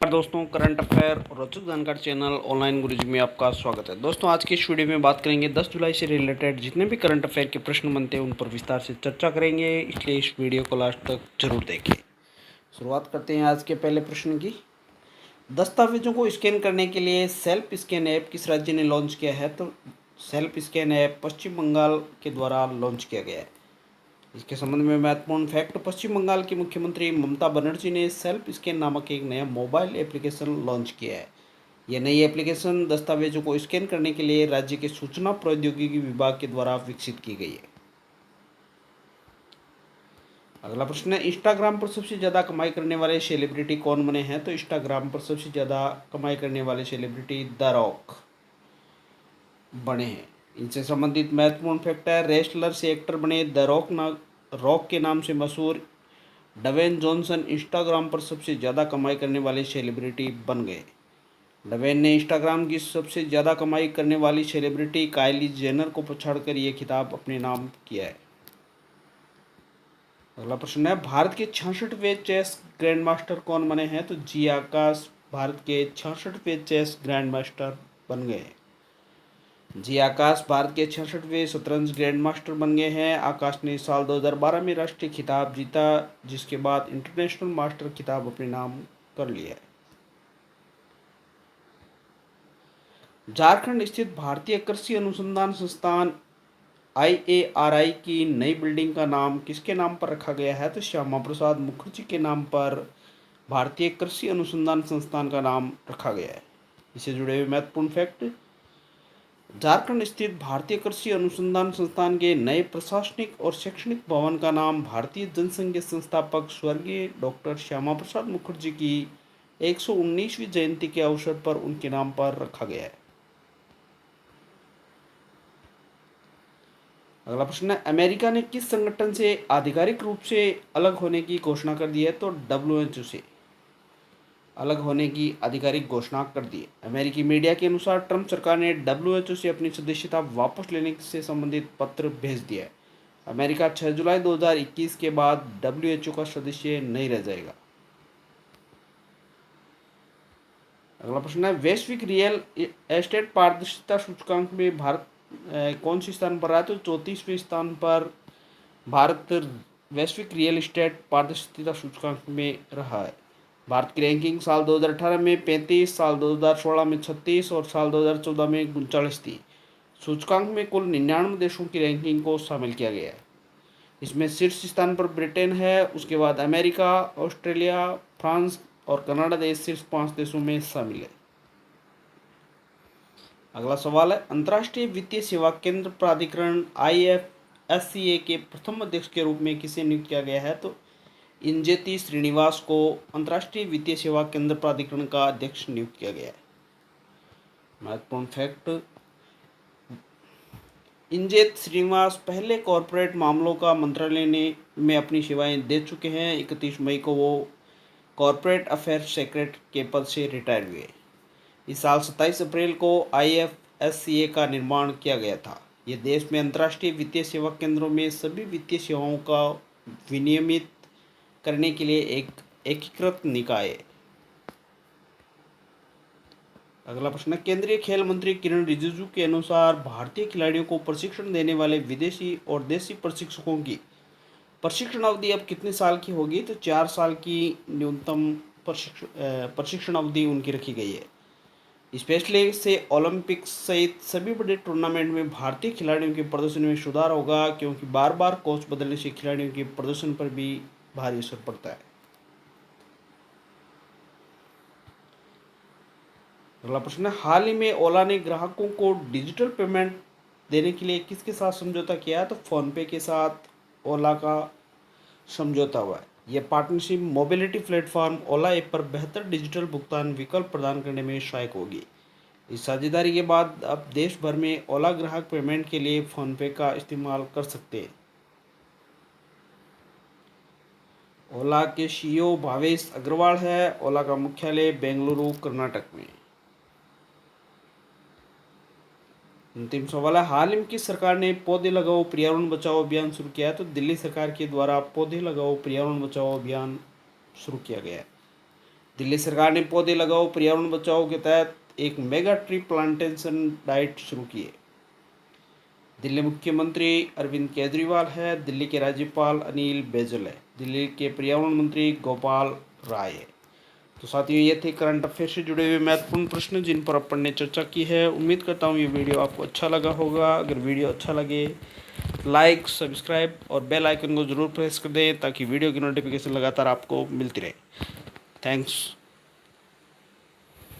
दोस्तों, current affair और रोचक जानकारी चैनल ऑनलाइन गुरुजी में आपका स्वागत है। दोस्तों, आज की इस वीडियो में बात करेंगे 10 जुलाई से रिलेटेड जितने भी करंट अफेयर के प्रश्न बनते हैं उन पर विस्तार से चर्चा करेंगे, इसलिए इस वीडियो को लास्ट तक जरूर देखें। शुरुआत करते हैं आज के पहले प्रश्न की। दस्तावेजों को स्कैन करने के लिए सेल्फ स्कैन ऐप किस राज्य ने लॉन्च किया है? तो सेल्फ स्कैन ऐप पश्चिम बंगाल के द्वारा लॉन्च किया गया है। इसके संबंध में महत्वपूर्ण फैक्ट, पश्चिम बंगाल की मुख्यमंत्री ममता बनर्जी ने सेल्फ स्कैन नामक एक नया मोबाइल एप्लीकेशन लॉन्च किया है। यह नई एप्लीकेशन दस्तावेजों को स्कैन करने के लिए राज्य के सूचना प्रौद्योगिकी विभाग के द्वारा विकसित की गई है। अगला प्रश्न है, इंस्टाग्राम पर सबसे ज़्यादा कमाई करने वाले सेलिब्रिटी कौन बने हैं? तो इंस्टाग्राम पर सबसे ज़्यादा कमाई करने वाले सेलिब्रिटी द रॉक बने हैं। इनसे संबंधित महत्वपूर्ण फैक्ट है, रेसलर से एक्टर बने द रॉक के नाम से मशहूर डवेन जॉनसन इंस्टाग्राम पर सबसे ज़्यादा कमाई करने वाले सेलिब्रिटी बन गए। डवेन ने इंस्टाग्राम की सबसे ज़्यादा कमाई करने वाली सेलिब्रिटी काइली जेनर को पछाड़कर ये खिताब अपने नाम किया है। अगला प्रश्न है, भारत के 66वें चेस ग्रैंड मास्टर कौन बने हैं? तो जी आकाश भारत के 66वें चेस ग्रैंड मास्टर बन गए। जी आकाश भारत के 66वें शतरंज ग्रैंड मास्टर बन गए हैं। आकाश ने साल 2012 में राष्ट्रीय खिताब जीता, जिसके बाद इंटरनेशनल मास्टर खिताब अपने नाम कर लिया है। झारखंड स्थित भारतीय कृषि अनुसंधान संस्थान IARI की नई बिल्डिंग का नाम किसके नाम पर रखा गया है? तो श्यामा प्रसाद मुखर्जी के नाम पर भारतीय कृषि अनुसंधान संस्थान का नाम रखा गया है। इससे जुड़े हुए महत्वपूर्ण फैक्ट, झारखंड स्थित भारतीय कृषि अनुसंधान संस्थान के नए प्रशासनिक और शैक्षणिक भवन का नाम भारतीय जनसंघ के संस्थापक स्वर्गीय डॉक्टर श्यामा प्रसाद मुखर्जी की 119वीं जयंती के अवसर पर उनके नाम पर रखा गया है। अगला प्रश्न है, अमेरिका ने किस संगठन से आधिकारिक रूप से अलग होने की घोषणा कर दी है? तो WHO से अलग होने की आधिकारिक घोषणा कर दी है। अमेरिकी मीडिया के अनुसार ट्रंप सरकार ने WHO से अपनी सदस्यता वापस लेने से संबंधित पत्र भेज दिया है। अमेरिका 6 जुलाई 2021 के बाद WHO का सदस्य नहीं रह जाएगा। अगला प्रश्न है, वैश्विक रियल एस्टेट पारदर्शिता सूचकांक में भारत कौन सी स्थान पर रहा है? तो 34वें स्थान पर भारत वैश्विक रियल एस्टेट पारदर्शिता सूचकांक में रहा है। भारत की रैंकिंग साल 2018 में 35, साल 2016 में 36 और साल 2014 में 39 थी। सूचकांक में कुल 99 देशों की रैंकिंग को शामिल किया गया है। इसमें शीर्ष स्थान पर ब्रिटेन है, उसके बाद अमेरिका, ऑस्ट्रेलिया, फ्रांस और कनाडा देश शीर्ष 5 देशों में शामिल है। अगला सवाल है, अंतर्राष्ट्रीय वित्तीय सेवा केंद्र प्राधिकरण IFSCA के प्रथम अध्यक्ष के रूप में किसे नियुक्त किया गया है? तो इंजेती श्रीनिवास को अंतर्राष्ट्रीय वित्तीय सेवा केंद्र प्राधिकरण का अध्यक्ष नियुक्त किया गया है। महत्वपूर्ण फैक्ट, इंजेत श्रीनिवास पहले कॉरपोरेट मामलों का मंत्रालय में अपनी सेवाएं दे चुके हैं। 31 मई को वो कॉरपोरेट अफेयर्स सेक्रेटरी के पद से रिटायर हुए। इस साल 27 अप्रैल को IFSCA का निर्माण किया गया था। ये देश में अंतर्राष्ट्रीय वित्तीय सेवा केंद्रों में सभी वित्तीय सेवाओं का विनियमित करने के लिए एक एकीकृत निकाय है। अगला प्रश्न है, केंद्रीय खेल मंत्री किरण रिजिजू के अनुसार भारतीय खिलाड़ियों को प्रशिक्षण देने वाले विदेशी और देसी प्रशिक्षकों की प्रशिक्षण अवधि अब कितने साल की होगी? तो 4 साल की न्यूनतम प्रशिक्षण अवधि उनकी रखी गई है। स्पेशली से ओलंपिक्स सहित सभी बड़े टूर्नामेंट में भारतीय खिलाड़ियों के प्रदर्शन में सुधार होगा, क्योंकि बार बार कोच बदलने से खिलाड़ियों के प्रदर्शन पर भी भारी असर पड़ता है। अगला प्रश्न है, हाल ही में ओला ने ग्राहकों को डिजिटल पेमेंट देने के लिए किसके साथ समझौता किया है? तो फोनपे के साथ ओला का समझौता हुआ है। यह पार्टनरशिप मोबिलिटी प्लेटफॉर्म ओला ऐप पर बेहतर डिजिटल भुगतान विकल्प प्रदान करने में सहायक होगी। इस साझेदारी के बाद अब देश भर में ओला ग्राहक पेमेंट के लिए फोनपे का इस्तेमाल कर सकते हैं। ओला के CEO भावेश अग्रवाल है। ओला का मुख्यालय बेंगलुरु कर्नाटक में। अंतिम सवाल है, हाल ही में किस सरकार ने पौधे लगाओ पर्यावरण बचाओ अभियान शुरू किया है? तो दिल्ली सरकार के द्वारा पौधे लगाओ पर्यावरण बचाओ अभियान शुरू किया गया है। दिल्ली सरकार ने पौधे लगाओ पर्यावरण बचाओ के तहत एक मेगा ट्री प्लांटेशन डाइट शुरू की है। दिल्ली मुख्यमंत्री अरविंद केजरीवाल है। दिल्ली के राज्यपाल अनिल बैजल है। दिल्ली के पर्यावरण मंत्री गोपाल राय है। तो साथियों, ये थे करंट अफेयर से जुड़े हुए महत्वपूर्ण प्रश्न जिन पर अपन ने चर्चा की है। उम्मीद करता हूँ ये वीडियो आपको अच्छा लगा होगा। अगर वीडियो अच्छा लगे लाइक, सब्सक्राइब और बेल आइकन को ज़रूर प्रेस कर दें ताकि वीडियो की नोटिफिकेशन लगातार आपको मिलती रहे। थैंक्स।